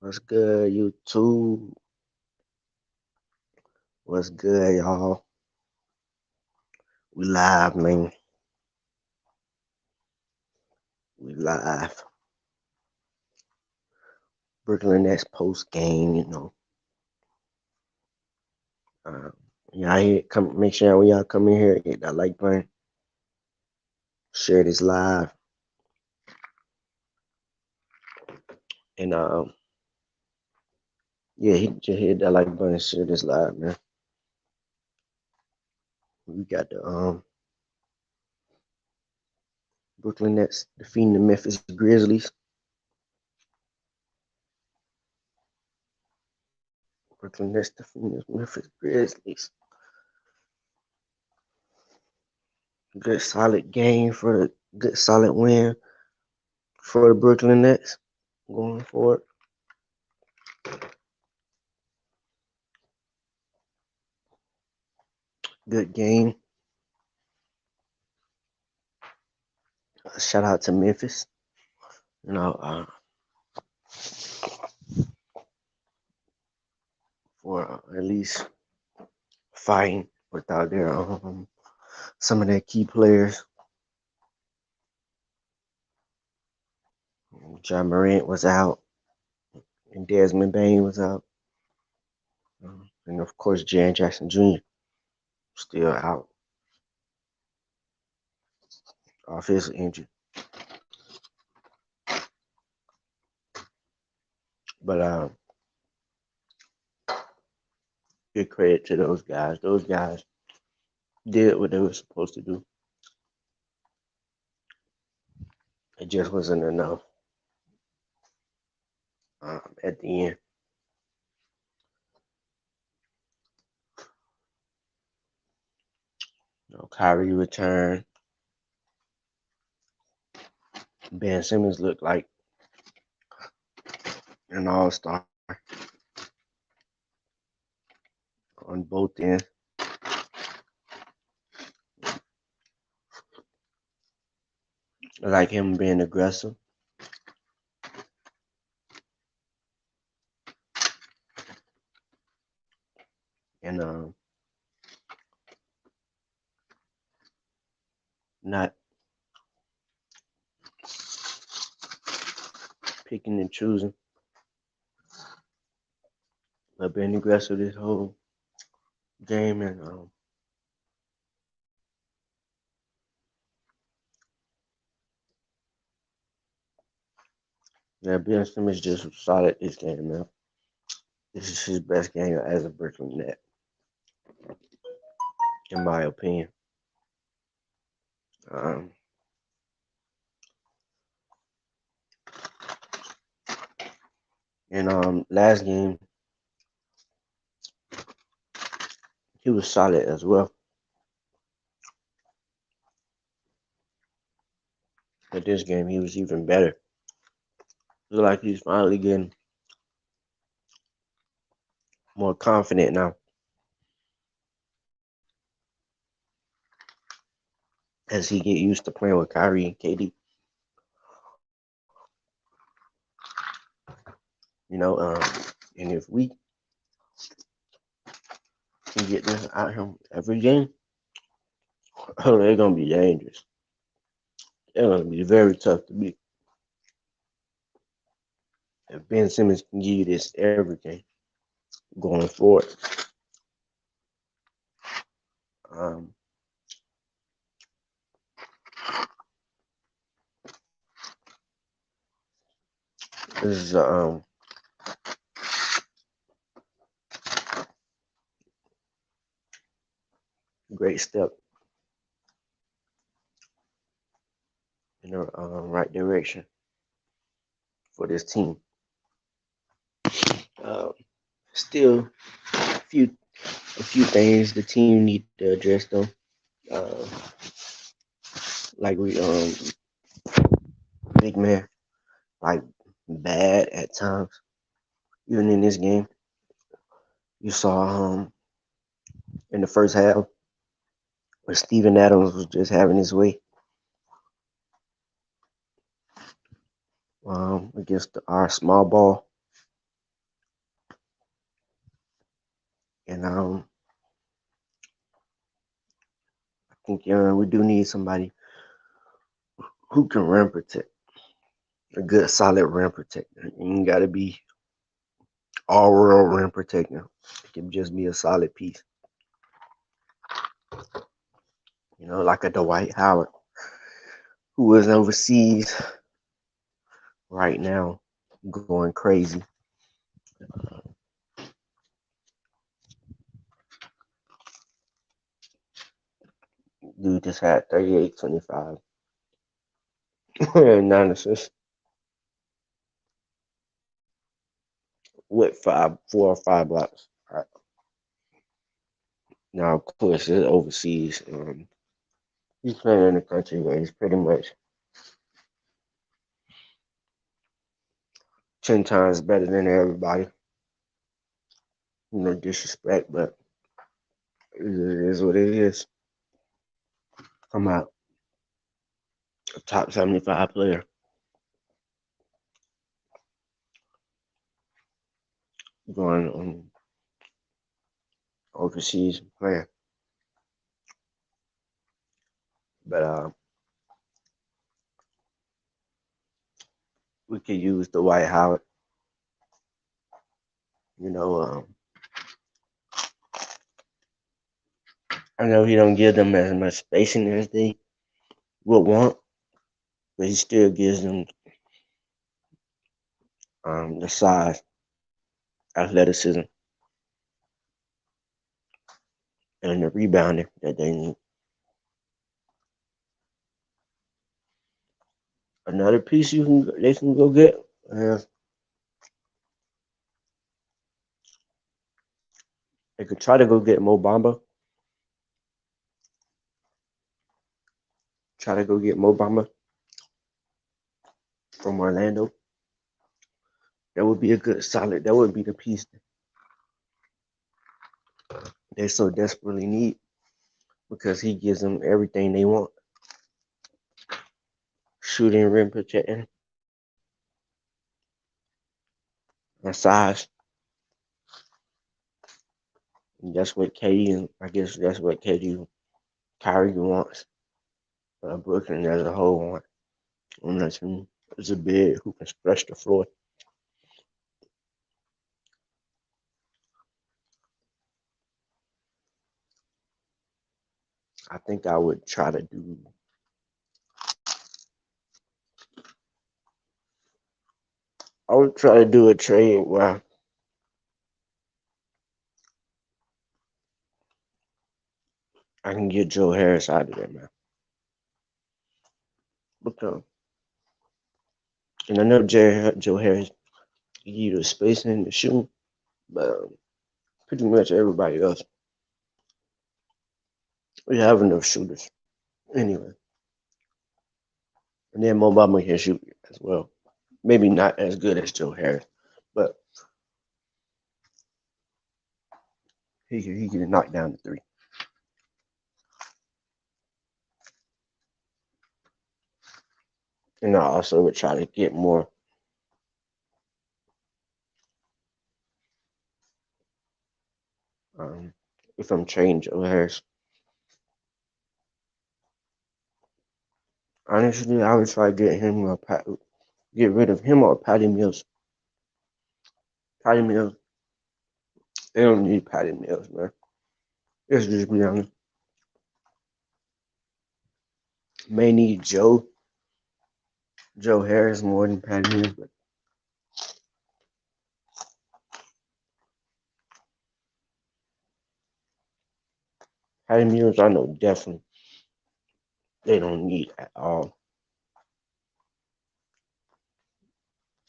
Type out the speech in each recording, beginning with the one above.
What's good, YouTube? What's good, y'all? We live, man. We live. Brooklyn Nets post game. Uh, y'all here, come make sure when y'all come in here, hit that like button, share this live, and yeah, hit that like button, share this live, man. We got the Brooklyn Nets defeating the Memphis Grizzlies. Brooklyn Nets defeating the Memphis Grizzlies. Good solid game for the good solid win for the Brooklyn Nets going forward. Good game. Shout out to Memphis. You know, for at least fighting without their some of their key players. John Morant was out, and Desmond Bain was out, and of course Jaren Jackson Jr. still out off his injury. But good credit to those guys. Those guys did what they were supposed to do. It just wasn't enough at the end. Kyrie returned. Ben Simmons looked like an all-star on both ends. I like him being aggressive. And not picking and choosing, but being aggressive this whole game. And yeah, Ben Simmons just solid this game, man. This is his best game as a Brooklyn Net, in my opinion. Um, and last game he was solid as well. But this game he was even better. Looks like he's finally getting more confident now as he get used to playing with Kyrie and KD. You know, and if we can get this out of him every game, oh, they're gonna be dangerous. They're gonna be very tough to beat. If Ben Simmons can give you this every game going forward, um, this is a great step in the right direction for this team. Uh, Still, a few things the team need to address though. Uh, like we big man, like bad at times. Even in this game, you saw in the first half where Steven Adams was just having his way against our small ball. And I think we do need somebody who can rim protect, a good solid rim protector. You ain't got to be all world rim protector. It can just be a solid piece. Like a Dwight Howard, who is overseas right now, going crazy. Dude just had 38, 25, and 9 assists with 4 or 5 blocks. All right. Now, of course, it's overseas. He's playing in a country where he's pretty much 10 times better than everybody. No disrespect, but it is what it is. I'm out a top 75 player going on overseas playing. But we could use the Dwight Howard. You know, I know he don't give them as much spacing as they would want, but he still gives them the size, athleticism, and the rebounding that they need. Another piece they can go get. They could try to go get Mo Bamba. Try to go get Mo Bamba from Orlando. That would be a good solid. That would be the piece they so desperately need because he gives them everything they want: shooting, rim protecting, and size. And that's what KD and I guess that's what KD Kyrie wants. Brooklyn as a whole want on that team is a big who can stretch the floor. I think I would try to do. I would try to do a trade where I can get Joe Harris out of there, man. Because and I know Joe Harris give you the spacing, the shooting, but pretty much everybody else we have enough shooters anyway. And then Mo Bamba can shoot as well. Maybe not as good as Joe Harris, but he can knock down the three. And I also would try to get more. If I'm trading Joe Harris, honestly, I would try to get get rid of him or Patty Mills. Patty Mills, they don't need Patty Mills, man. Let's just be honest. May need Joe Harris more than Patty Mills, but Patty Mills, I know definitely they don't need at all.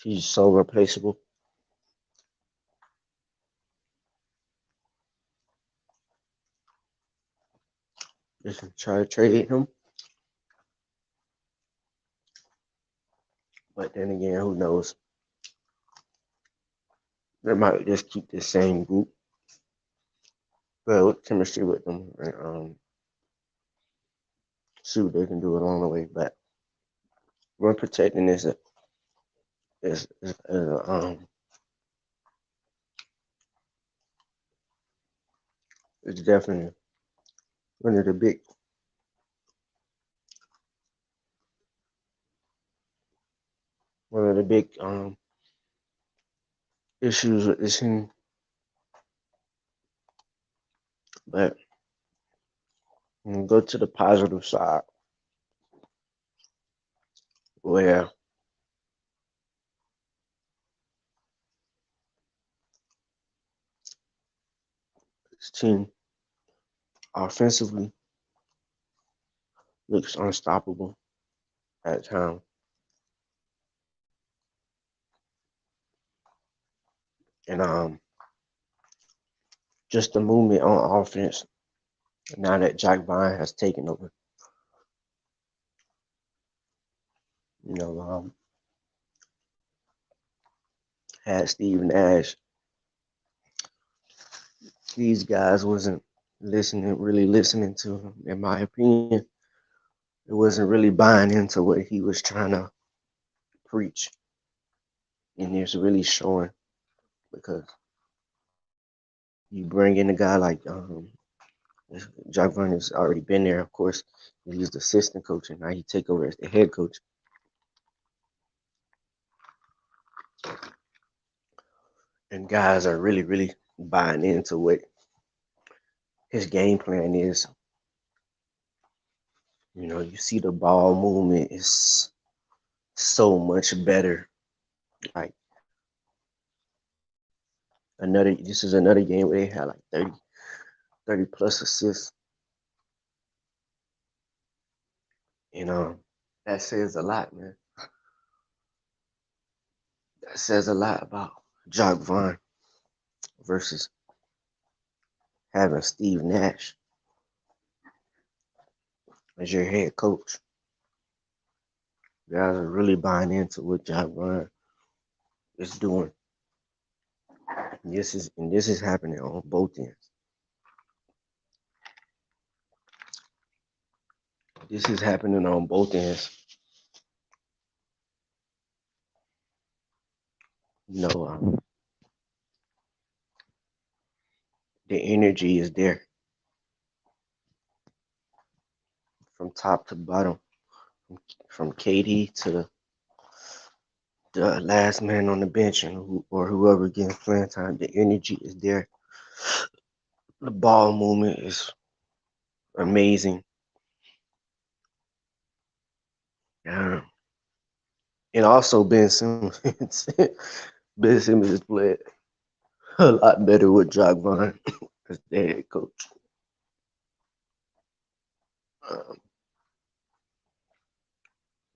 He's so replaceable. Just try to trade him. But then again, who knows? They might just keep the same group, build chemistry with them, and see what they can do along the way. But rim protecting is it's definitely one of the big one of the big issues with this team. But go to the positive side where this team offensively looks unstoppable at times. And just the movement on offense now that Jack Vine has taken over. You know, had Steve Nash. These guys wasn't really listening to him, in my opinion. It wasn't really buying into what he was trying to preach. And it's really showing because you bring in a guy like Jack Vine has already been there, of course. He's the assistant coach, and now he take over as the head coach. And guys are really buying into what his game plan is. You know, you see the ball movement is so much better. Like this is another game where they had like 30 plus assists. And that says a lot, man. That says a lot about Jock Vaughn versus having Steve Nash as your head coach. You guys are really buying into what Jock Vaughn is doing. This is happening on both ends. This is happening on both ends. You know, the energy is there from top to bottom, from KD to the last man on the bench or whoever gets playing time. The energy is there. The ball movement is amazing. Uh, and also Ben Simmons. Ben Simmons has played a lot better with Jock Vaughn as the head coach. Um,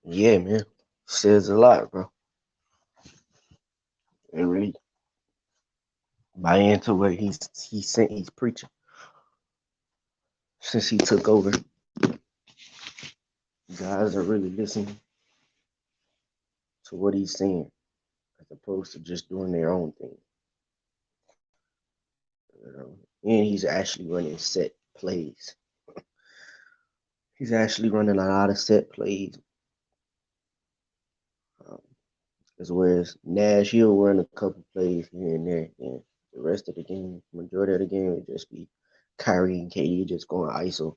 yeah, man, says a lot, bro. And really buy into what he's preaching since he took over. Guys are really listening to what he's saying as opposed to just doing their own thing. You know? And he's actually running set plays. He's actually running a lot of set plays. Um, as whereas Nash, he'll run a couple plays here and there, and the rest of the game, majority of the game, would just be Kyrie and KD just going ISO.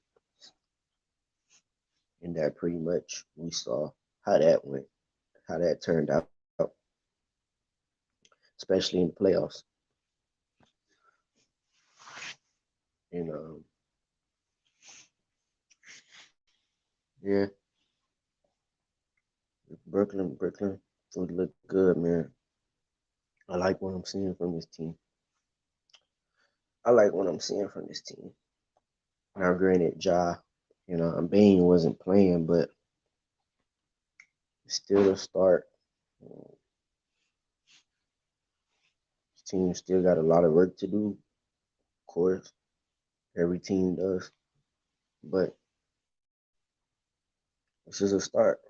And that pretty much we saw how that went, how that turned out, especially in the playoffs. And yeah, Brooklyn would look good, man. I like what I'm seeing from this team. I like what I'm seeing from this team. Now, granted, Bane wasn't playing, but it's still a start. This team still got a lot of work to do, of course. Every team does. But this is a start.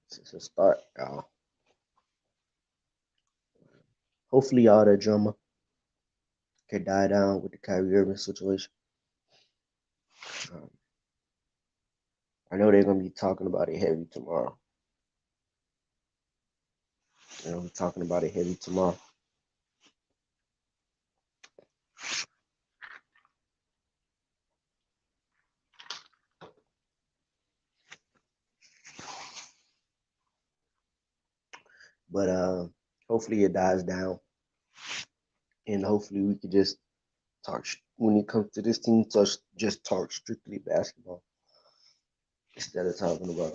This is a start, y'all. Hopefully, all that drama can die down with the Kyrie Irving situation. Um, I know they're gonna be talking about it heavy tomorrow. We're talking about it heavy tomorrow. But hopefully it dies down, and hopefully we could just talk when it comes to this team. Just talk strictly basketball instead of talking about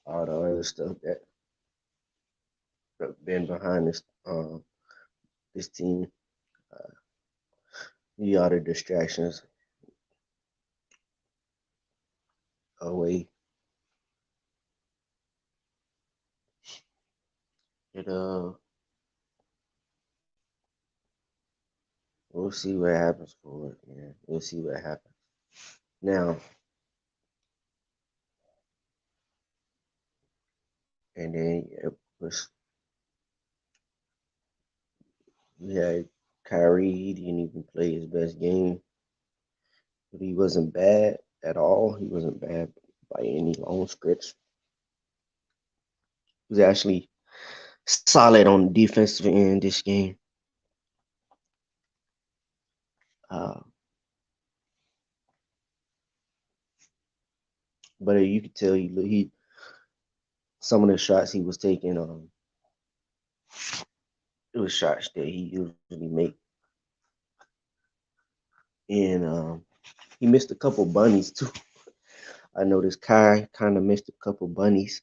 all the other stuff that been behind this team. Uh, the other distractions away. It we'll see what happens for it. Yeah, we'll see what happens. Now and then it was we had Kyrie. He didn't even play his best game, but he wasn't bad at all. He wasn't bad by any long stretch. He was actually solid on the defensive end this game. Uh, but you could tell he some of the shots he was taking. It was shots that he usually make, and he missed a couple bunnies too. I noticed Kai kind of missed a couple bunnies.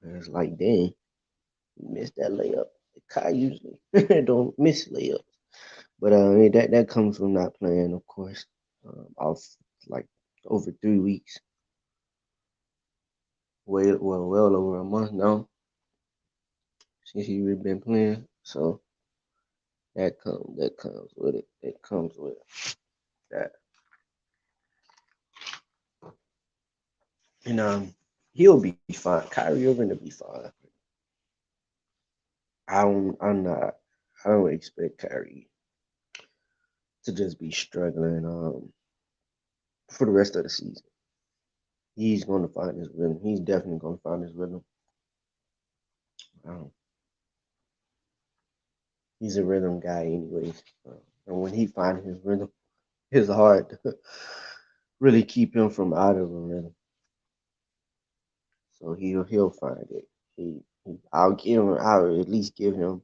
And it's like, dang, he missed that layup. Kai usually don't miss layups, but that comes from not playing, of course. Off like over 3 weeks, well over a month now since he really been playing. So that comes with it. It comes with that, and he'll be fine. Kyrie Irving will be fine. I'm not. I don't expect Kyrie to just be struggling for the rest of the season. He's going to find his rhythm. He's definitely going to find his rhythm. Um, he's a rhythm guy, anyways. And when he finds his rhythm, it's hard to really keep him from out of a rhythm. So he'll find it. I'll at least give him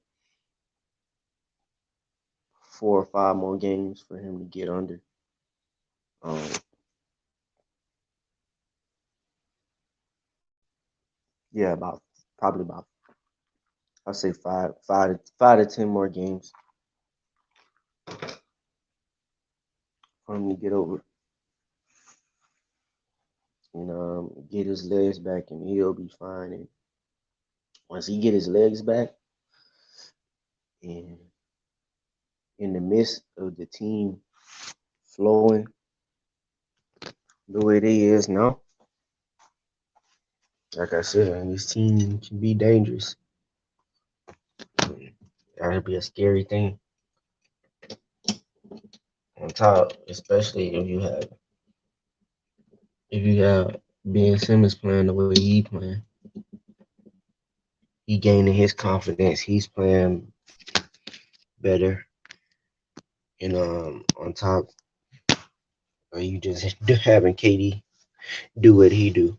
4 or 5 more games for him to get under. Um, yeah, about probably about I'll say five to 10 more games for him to get over and get his legs back, and he'll be fine. And once he get his legs back, and in the midst of the team flowing the way they is now, like I said, and this team can be dangerous. That'd be a scary thing on top, especially if you have Ben Simmons playing the way he playing. He gaining his confidence. He's playing better, and on top, you just having KD do what he do,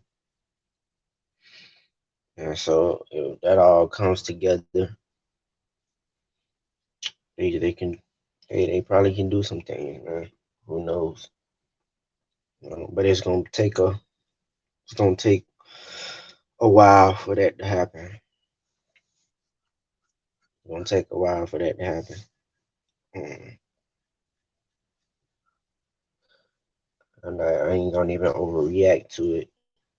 and so if that all comes together, they can they probably can do some things, man. Who knows? But it's gonna take a while for that to happen. It's gonna take a while for that to happen. Mm. And I ain't gonna even overreact to it,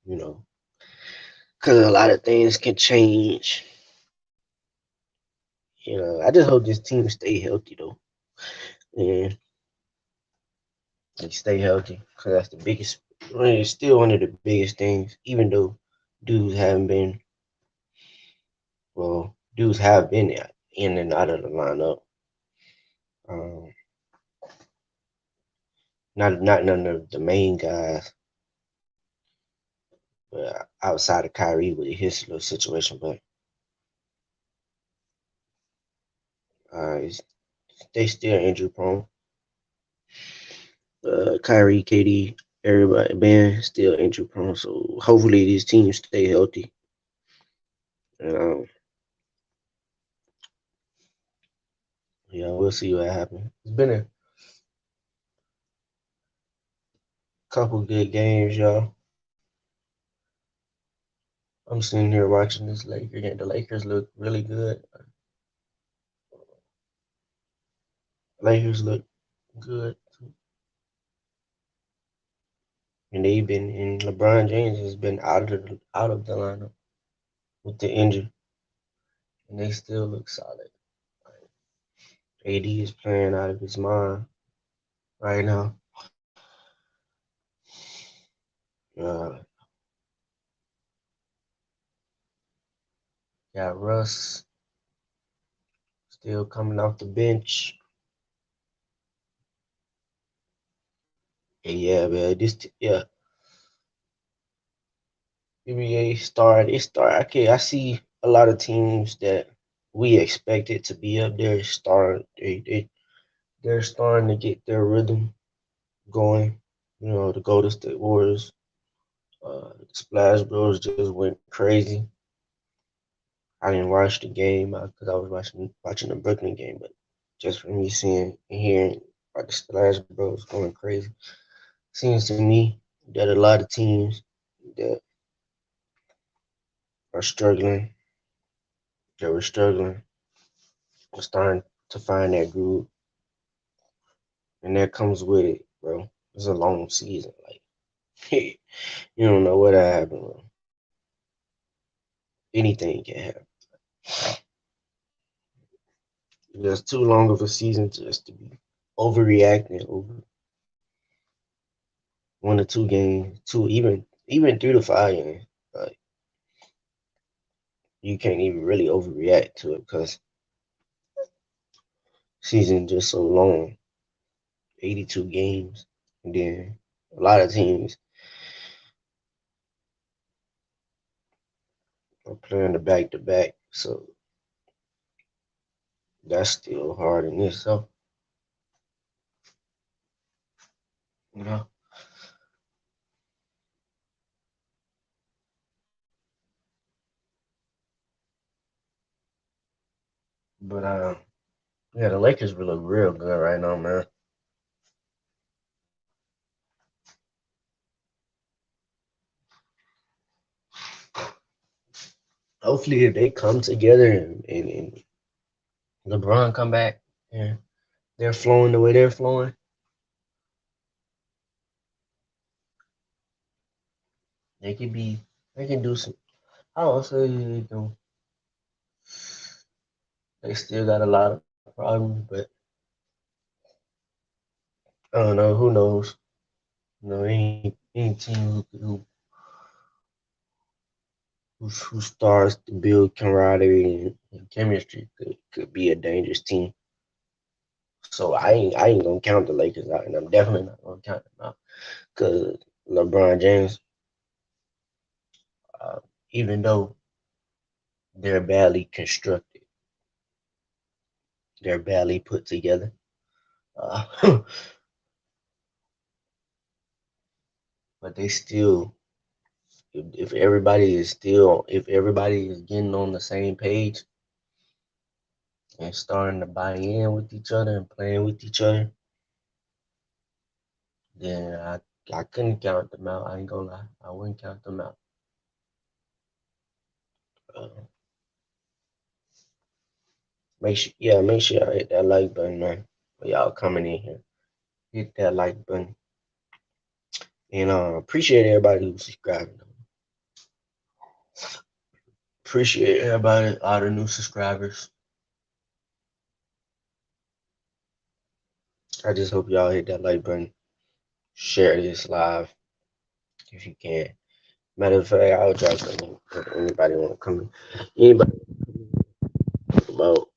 because a lot of things can change. I just hope this team stay healthy though, and they stay healthy because that's the biggest. It's still one of the biggest things, even though dudes haven't been dudes have been in and out of the lineup. Um, not none of the main guys, but outside of Kyrie with his little situation, but they still injury prone. Kyrie, KD, everybody, Ben still injury prone. So hopefully these teams stay healthy. And, yeah, we'll see what happens. It's been a couple good games, y'all. I'm sitting here watching this Lakers game. The Lakers look really good. Lakers look good, and they've been. And LeBron James has been out of the lineup with the injury, and they still look solid. AD is playing out of his mind right now. Uh, got Russ still coming off the bench. And yeah, man, yeah, NBA start. It start. Okay, I see a lot of teams that we expected to be up there start. They're starting to get their rhythm going. You know, the Golden State Warriors, Splash Bros just went crazy. I didn't watch the game because I was watching the Brooklyn game, but just from me seeing and hearing about the Splash Bros going crazy, seems to me that a lot of teams that are struggling, that were struggling, are starting to find that groove, and that comes with it, bro. It's a long season, like you don't know what happened, bro. Anything can happen. It's too long of a season just to be overreacting over 1 or 2 games, even 3 to 5 games. Like you can't even really overreact to it because season just so long, 82 games, and then a lot of teams are playing the back to back, so that's still hard in itself. You know, but yeah, the Lakers will look real good right now, man. Hopefully, if they come together and LeBron come back and they're flowing the way they're flowing, they could be. They can do some. I don't say they can. They still got a lot of problems, but I don't know. Who knows? You know, any team who starts to build camaraderie and chemistry could be a dangerous team. So I ain't gonna count the Lakers out, and I'm definitely not gonna count them out because LeBron James, uh, even though they're badly constructed, they're badly put together. Uh, but they still, if everybody is getting on the same page and starting to buy in with each other and playing with each other, then I couldn't count them out. I ain't gonna lie, I wouldn't count them out. Uh, make sure y'all hit that like button, man. For y'all coming in here, hit that like button, and appreciate everybody who's subscribing. Appreciate everybody, all the new subscribers. I just hope y'all hit that like button, share this live if you can. Matter of fact, I'll drop the link if anybody want to come in. Anybody about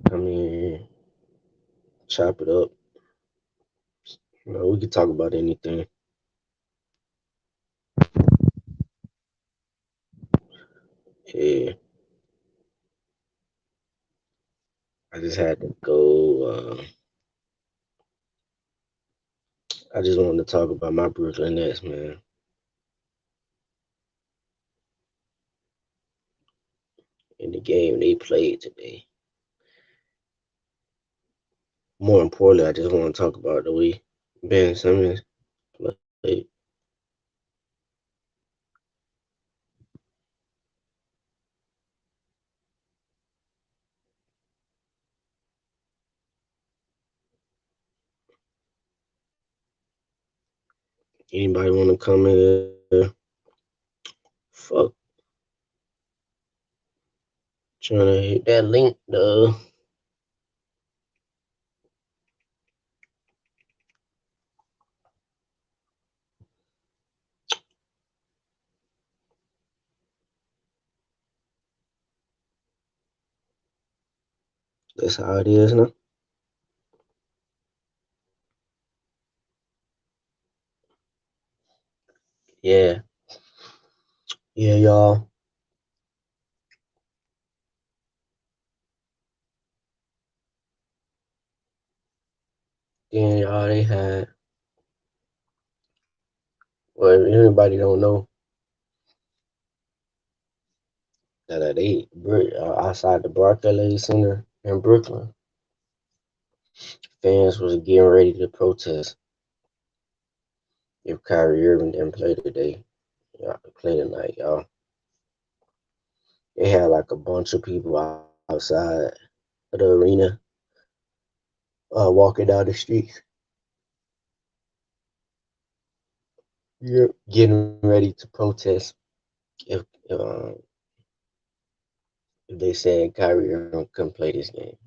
come in, chop it up. You know, we can talk about anything. Yeah, I just had to go I just wanted to talk about my Brooklyn Nets, man. In the game they played today. More importantly, I just want to talk about the way Ben Simmons played. Anybody want to come in here? Fuck, trying to hit that link though. That's how it is now. Yeah, yeah, y'all. Then y'all, they had. Well, if anybody don't know that outside the Barclays Center in Brooklyn, fans was getting ready to protest if Kyrie Irving didn't play today. Y'all play tonight, y'all. They had like a bunch of people outside of the arena, walking down the streets, getting ready to protest if if they said Kyrie Irving couldn't play this game.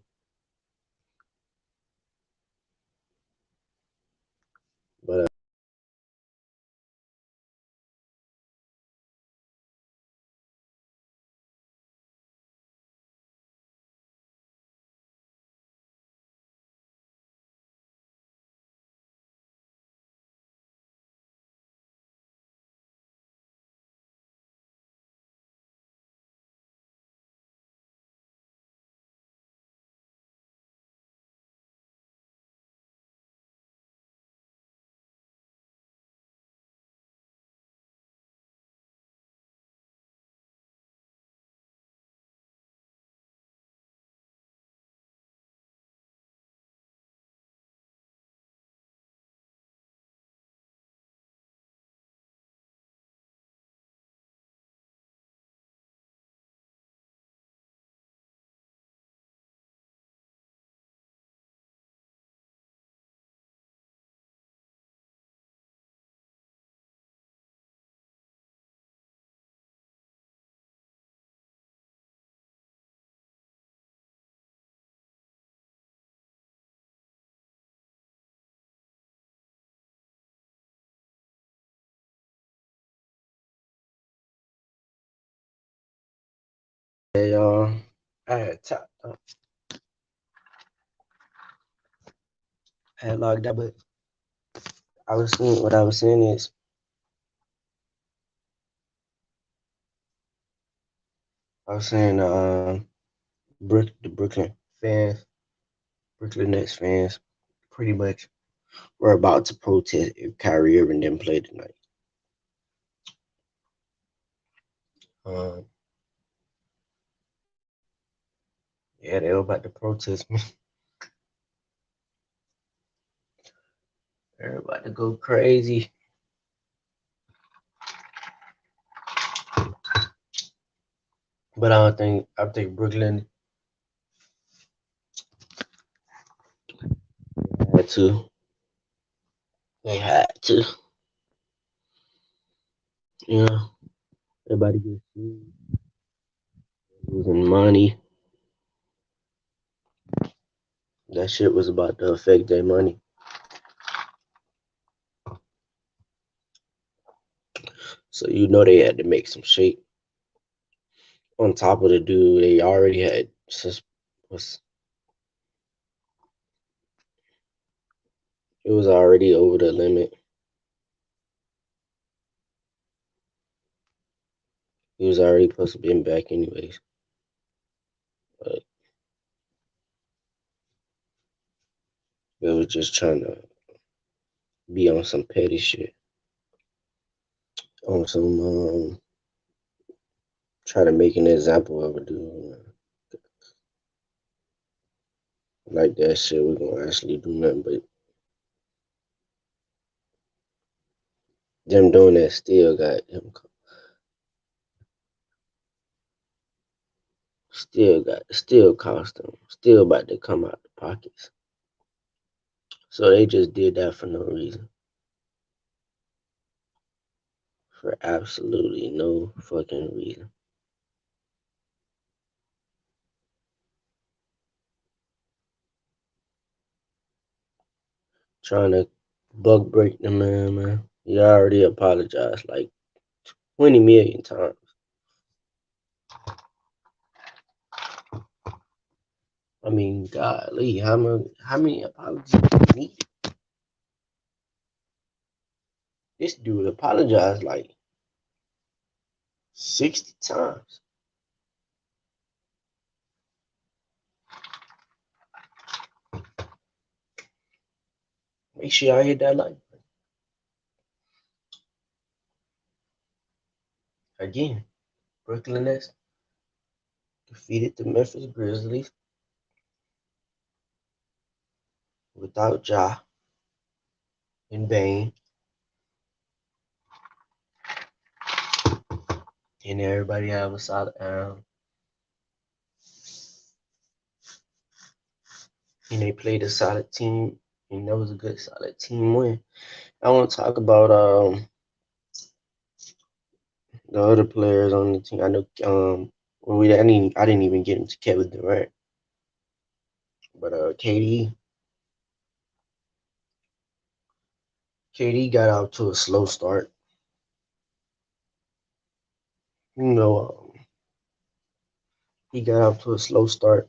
But hey, y'all, I had top, I had logged out, but what I was saying is I was saying the fans, Brooklyn Nets fans, pretty much were about to protest if Kyrie Irving didn't play tonight. Um, yeah, they were about to protest me. They're about to go crazy. But I think Brooklyn had to. They had to. You know, everybody gets sued, losing money. That shit was about to affect their money. So you know they had to make some shape. On top of the dude, they already had was it was already over the limit. He was already supposed to be back anyways. But they was just trying to be on some petty shit, on some try to make an example of a dude. Like that shit, we're gonna actually do nothing but them doing that still cost them, still about to come out the pockets. So they just did that for no reason, for absolutely no fucking reason. Trying to bug break the man. He already apologized like 20 million times. I mean, golly, how many apologies do you need? This dude apologized like 60 times. Make sure y'all hit that like. Again, Brooklyn Nets defeated the Memphis Grizzlies without Ja and Bane, and everybody have a solid and they played a solid team, and that was a good solid team win. I want to talk about the other players on the team. I know well, I didn't even get into Kevin Durant, but KD got out to a slow start. You know, he got out to a slow start,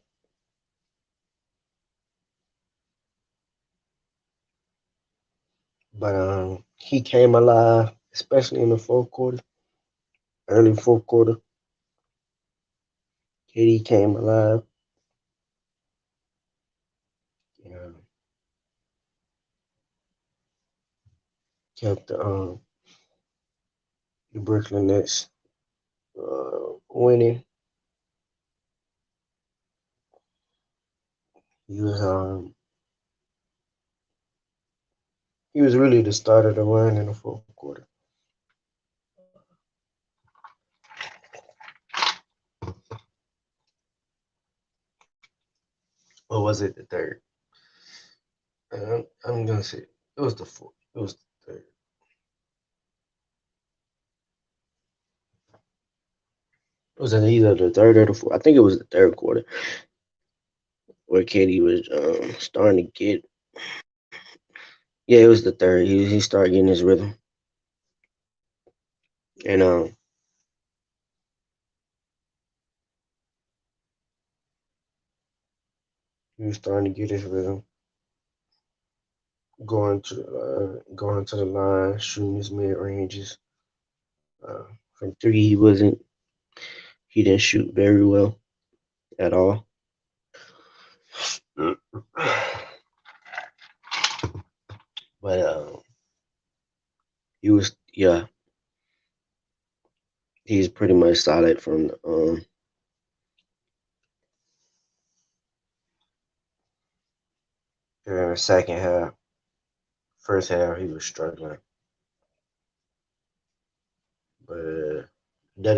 but he came alive, especially in the fourth quarter, early fourth quarter. KD came alive. Yeah, kept the Brooklyn Nets winning. He was um he was really the starter of the run in the fourth quarter. Or was it the third? I'm gonna say it was the fourth. It was the third. It was either the third or the fourth. I think it was the third quarter where KD was starting to get. Yeah, it was the third. He started getting his rhythm, and he was starting to get his rhythm, going to the line, shooting his mid ranges. From three, he didn't shoot very well at all. But he was he's pretty much solid from during the second half. First half he was struggling, but that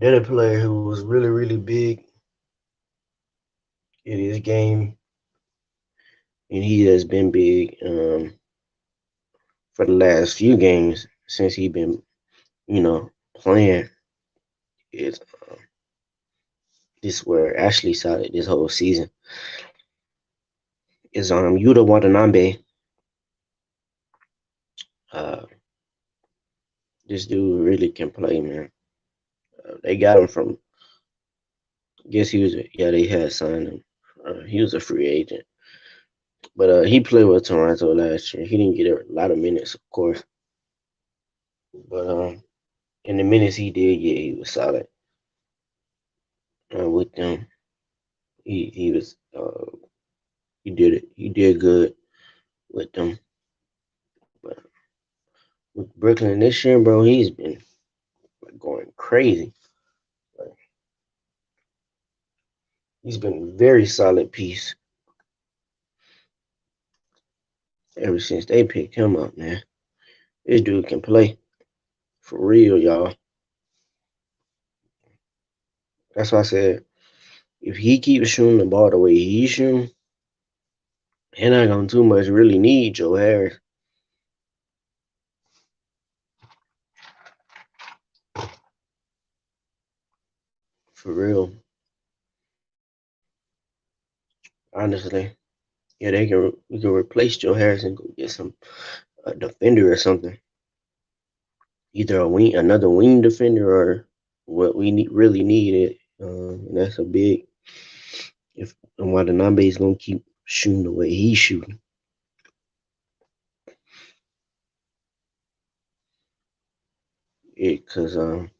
a player who was really big in his game, and he has been big for the last few games since he been playing. Is This were actually solid this whole season. Is Yuta Watanabe. Uh, this dude really can play, man. They got him from. Guess he was. Yeah, they had signed him. He was a free agent, but he played with Toronto last year. He didn't get a lot of minutes, of course, but in the minutes he did get, he was solid with them. He was he did it. He did good with them. with Brooklyn this year, bro, he's been like, going crazy. Like, he's been a very solid piece ever since they picked him up, man. This dude can play for real, y'all. That's why I said if he keeps shooting the ball the way he's shooting, he not gonna too much really need Joe Harris for real. Honestly, yeah, we can replace Joe Harris and go get some a defender or something, either another wing defender, or what we really needed. And that's a big if and why the Nambe is gonna keep shooting the way he's shooting. It cause and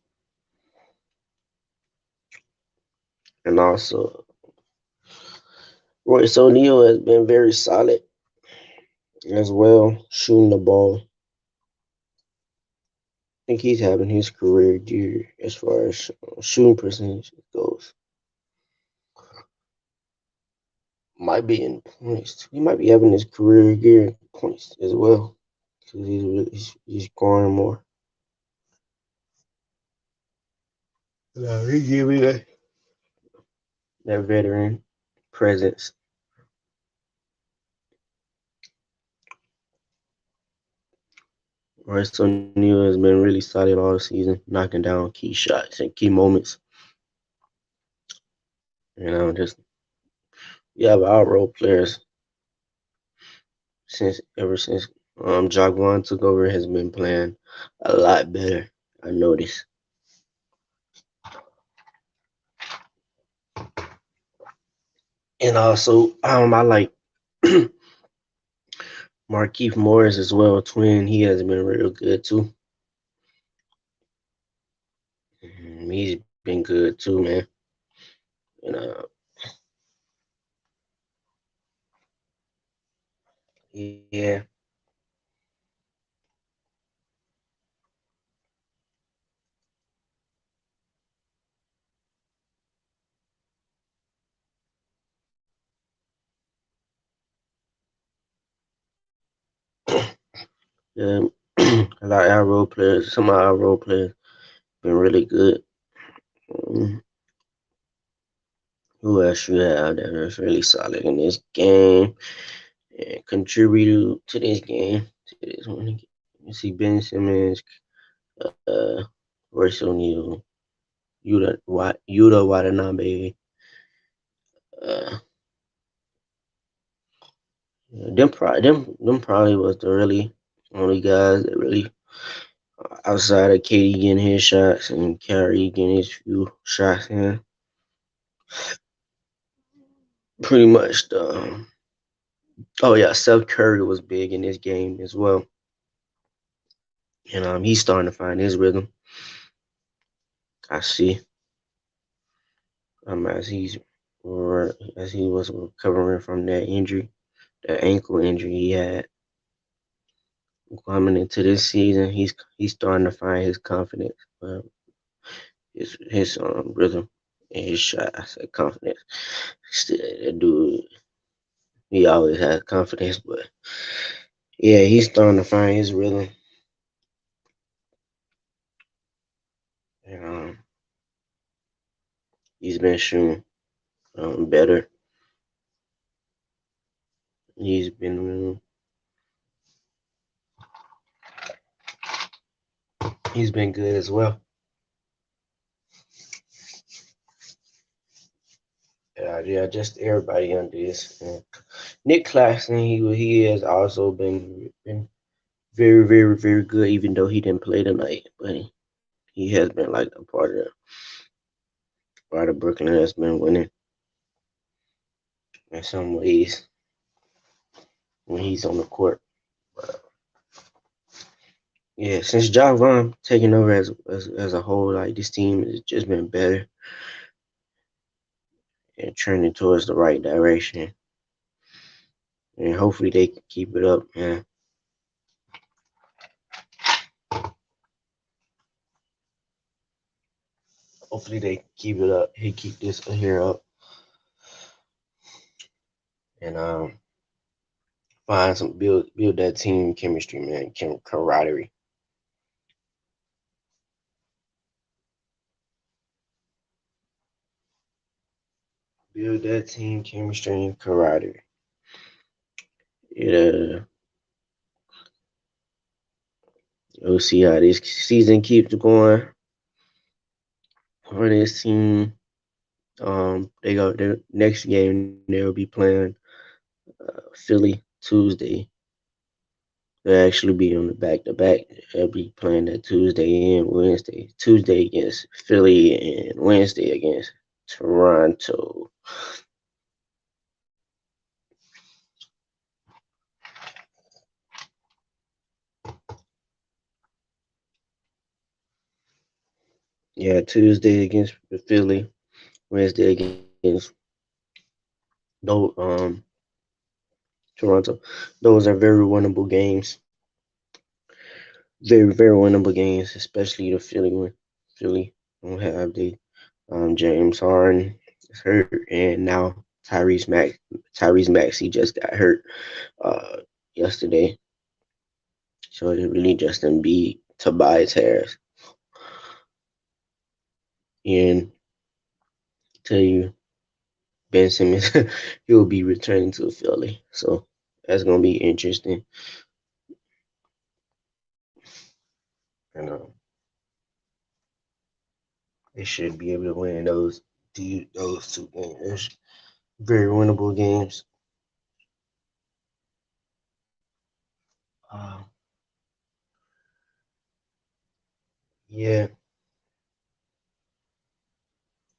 also Royce O'Neal has been very solid as well, shooting the ball. I think he's having his career year as far as shooting percentage goes. Might be in points. He might be having his career year in points as well because he's scoring more. Yeah, he give me that veteran presence. Royce O'Neal has been really solid all season, knocking down key shots and key moments. Just you have our role players since ever since Jaguan took over has been playing a lot better. I noticed. And also, I like Markeith Morris as well, twin. He has been real good too. He's been good too, man. And yeah, yeah. A lot of our role players, some of our role players, been really good. Um, who else you have that is really solid in this game and contributed to this game? To this one, you see Ben Simmons, uh, Royce O'Neal, Yuta Watanabe. Uh, them probably was the really only guys that really outside of Katie getting his shots and Kyrie getting his few shots in. Pretty much oh yeah, Seth Curry was big in this game as well. And he's starting to find his rhythm. I see. As as he was recovering from that injury, that ankle injury he had coming into this season, he's starting to find his confidence, his rhythm and his shot. I said confidence. Still, that dude, he always has confidence, but yeah, he's starting to find his rhythm. And, he's been shooting better. He's been he's been good as well. Yeah, just everybody under this. Nick Claxton, he has also been very, very, very good, even though he didn't play tonight. But he has been like a part of Brooklyn has been winning in some ways when he's on the court. But, yeah, since John Vaughn taking over as a whole, like this team has just been better and trending towards the right direction. And hopefully they can keep it up, man. Hopefully they keep it up. He keep this here up and find some build that team chemistry, man, camaraderie. Build that team chemistry and camaraderie. Yeah, we'll see how this season keeps going for this team. They go their next game. They'll be playing Philly Tuesday. They'll actually be on the back to back. They'll be playing that Tuesday and Wednesday. Tuesday against Philly and Wednesday against Toronto. Yeah, Tuesday against Philly, Wednesday against those Toronto. Those are very winnable games. Very winnable games, especially the Philly one. Philly don't have the James Harden is hurt, and now Tyrese Maxey just got hurt uh yesterday. So it really just Embiid, Tobias Harris, and tell you Ben Simmons he will be returning to Philly. So that's gonna be interesting. And they should be able to win those two games. Very winnable games. Uh, yeah,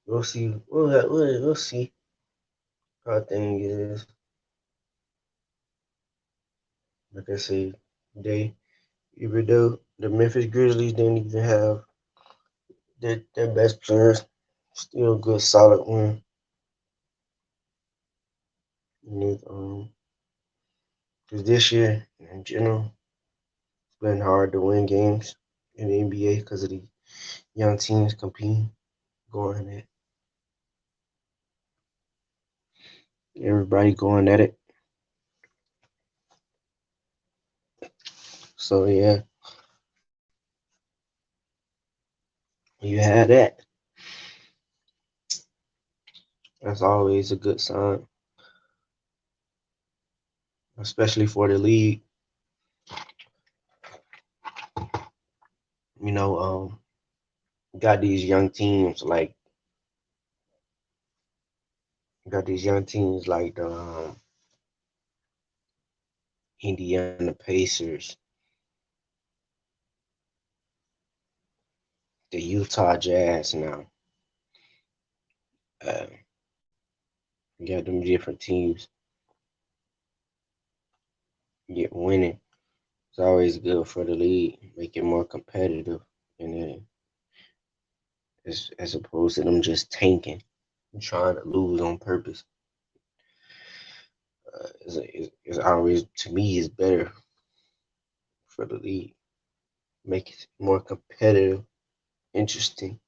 we'll see. We'll see how things is. Like I said, they even though the Memphis Grizzlies didn't even have their best players, still a good solid win. And because this year in general, it's been hard to win games in the NBA because of the young teams competing, going at everybody going at it. So yeah, you had that. That's always a good sign, especially for the league. You know, got these young teams like the Indiana Pacers, the Utah Jazz. Now, uh, you got them different teams get winning. It's always good for the league, make it more competitive, and then as opposed to them just tanking and trying to lose on purpose. Is always to me is better for the league, make it more competitive, interesting.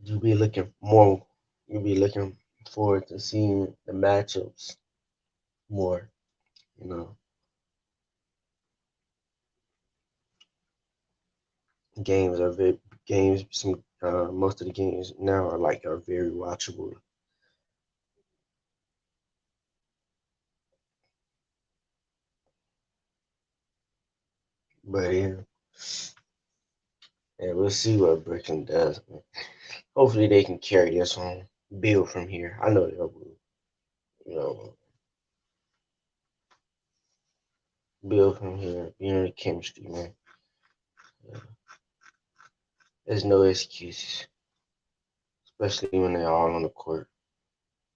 You'll be looking more. You'll be looking forward to seeing the matchups more. You know, games are very games. Some most of the games now are very watchable. But yeah, and we'll see what Brooklyn does. Hopefully, they can carry this on, build from here. I know they will. You know, build from here. You know the chemistry, man. There's no excuses, especially when they're all on the court.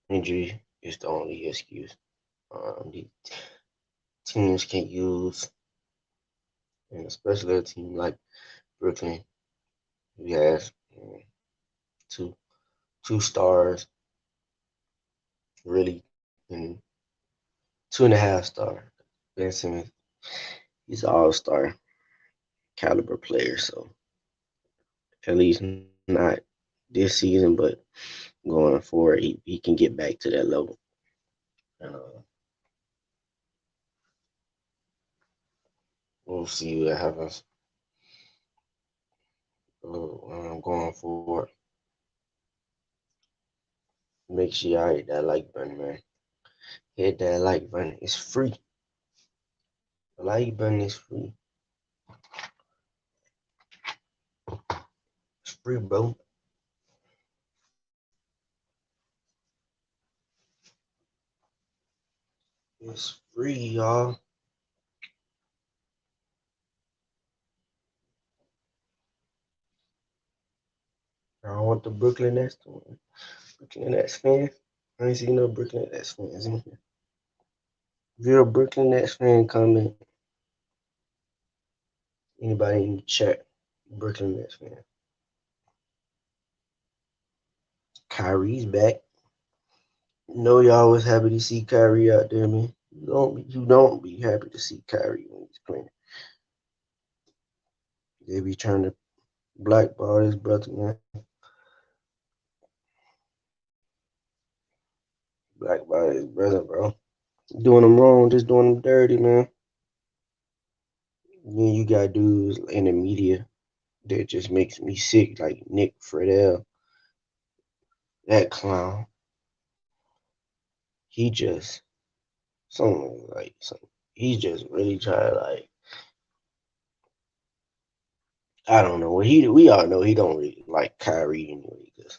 Injury is the only excuse. The teams can use, and especially a team like Brooklyn, who has two two stars, really, and 2.5 star. Ben Simmons, he's an all star. caliber player. So at least not this season, but going forward, he can get back to that level. Uh, we'll see what happens going forward. Make sure y'all hit that like button, man. Hit that like button. It's free. The like button is free. It's free, bro. It's free, y'all. I want the Brooklyn Nets to win. Brooklyn Nets fan. I ain't seen no Brooklyn Nets fans in here. If you're a Brooklyn Nets fan, comment. Anybody in the chat? Brooklyn Nets fan. Kyrie's back. Know y'all was happy to see Kyrie out there, man. You don't be happy to see Kyrie when he's playing. They be trying to blackball his brother, man. Blackball his brother, bro. Doing him wrong, just doing him dirty, man. Then you got dudes in the media that just makes me sick, like Nick Friedel, that clown. He just something like something. He just really trying to like I don't know. We all know he don't really like Kyrie anyway, because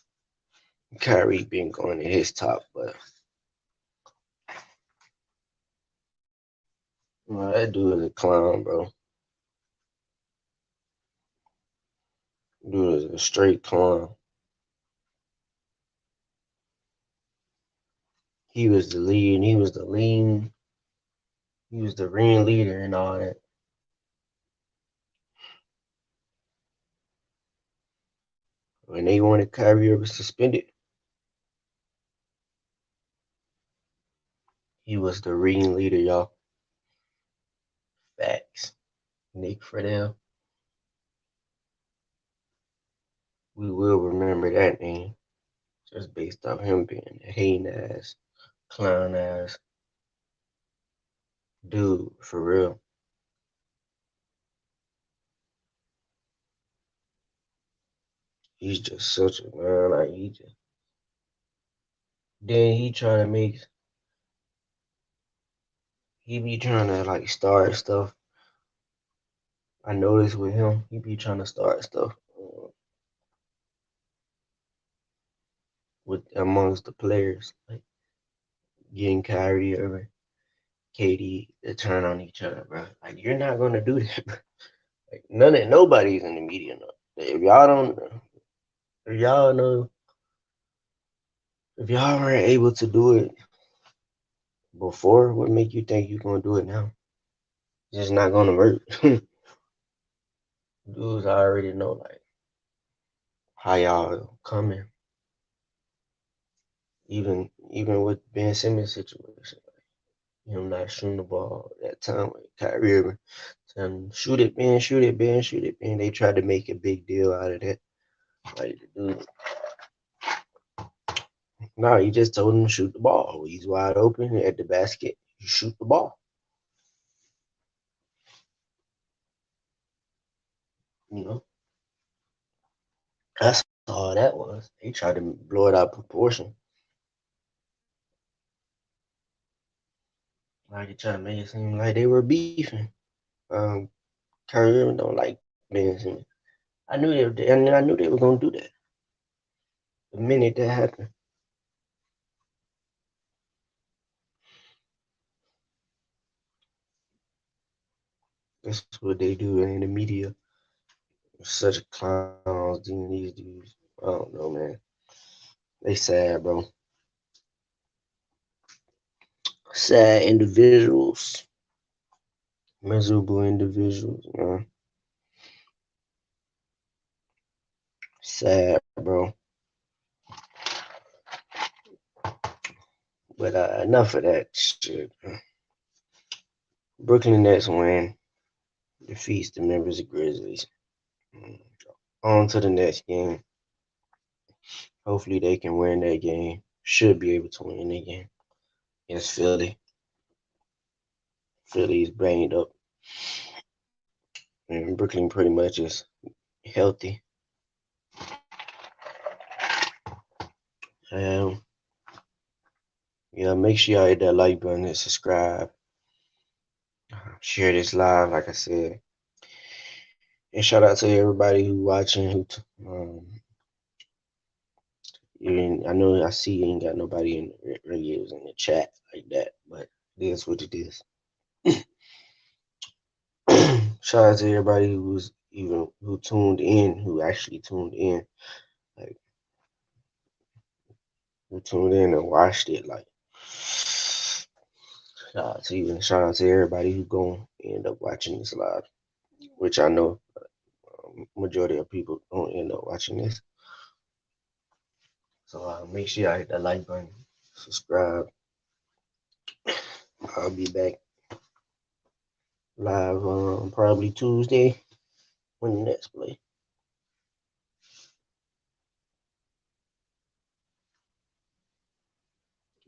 Kyrie been going to his top, but that dude is a clown, bro. Dude is a straight clown. He was the lead. He was the lean. He was the ring leader and all that. When they wanted Kyrie ever suspended, he was the ring leader, y'all. Facts. Nick Friedel. We will remember that name just based off him being a hating ass, clown ass dude for real. He's just such a man. Like he just then he trying to make he be trying to like start stuff. I noticed with him, he be trying to start stuff with amongst the players, like getting Kyrie or KD to turn on each other, bro. Like you're not gonna do that, bro. Like nobody's in the media. No. If y'all don't, if y'all know, if y'all weren't able to do it before, what make you think you're gonna do it now? It's just not gonna work. Dudes already know like how y'all coming. Even with Ben Simmons situation, like him not shooting the ball that time with Kyrie Irving, saying shoot it, Ben, shoot it, Ben, shoot it, Ben. They tried to make a big deal out of that. Like dude, no, he just told him to shoot the ball. He's wide open at the basket. You shoot the ball. You know, that's all that was. They tried to blow it out of proportion. Like they tried to make it seem like they were beefing. Um, Kyrie Irving don't like Ben Simmons. I knew they were gonna do that the minute that happened. That's what they do in the media. Such clowns, these dudes. I don't know, man. They sad, bro. Sad individuals. Miserable individuals, man. Sad, bro. But enough of that shit. Brooklyn Nets win. defeats the Memphis Grizzlies. Mm. On to the next game. Hopefully they can win that game. Should be able to win that game. It's Philly. Philly's banged up. And Brooklyn pretty much is healthy. Um, yeah, make sure y'all hit that like button and subscribe. Share this live, like I said. And shout out to everybody who watching. I know I see you ain't got nobody in really in the chat like that, but it is what it is. Shout out to everybody who tuned in, who actually tuned in, like who tuned in and watched it. Like shout out to everybody who gonna end up watching this live, which I know majority of people don't end up watching this. So make sure y'all hit that like button, subscribe. I'll be back live probably Tuesday when the next play.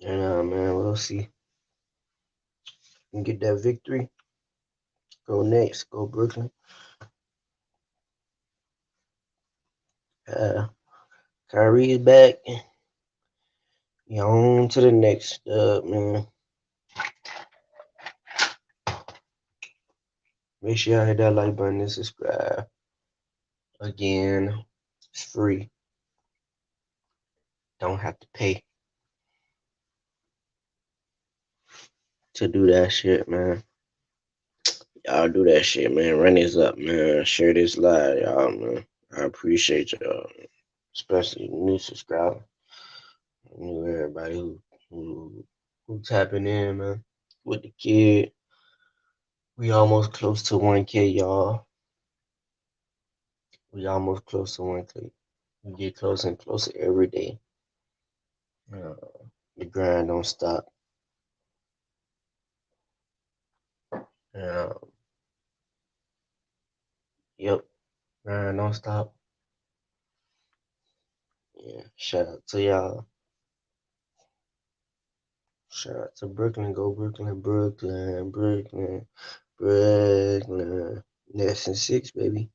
And man, we'll see. And get that victory. Go next. Go Brooklyn. Kyrie is back. Yeah, on to the next man. Make sure y'all hit that like button and subscribe. Again, it's free. Don't have to pay to do that shit, man. Y'all do that shit, man. Run this up, man. Share this live, y'all, man. I appreciate y'all, especially new subscribers. New everybody who tapping in, man. With the kid, we almost close to 1K, y'all. We almost close to 1K. We get closer and closer every day. The grind don't stop. Uh, yep, grind don't stop. Yeah, shout out to y'all. Shout out to Brooklyn. Go Brooklyn, Brooklyn, Brooklyn, Brooklyn. Nets and 6, baby.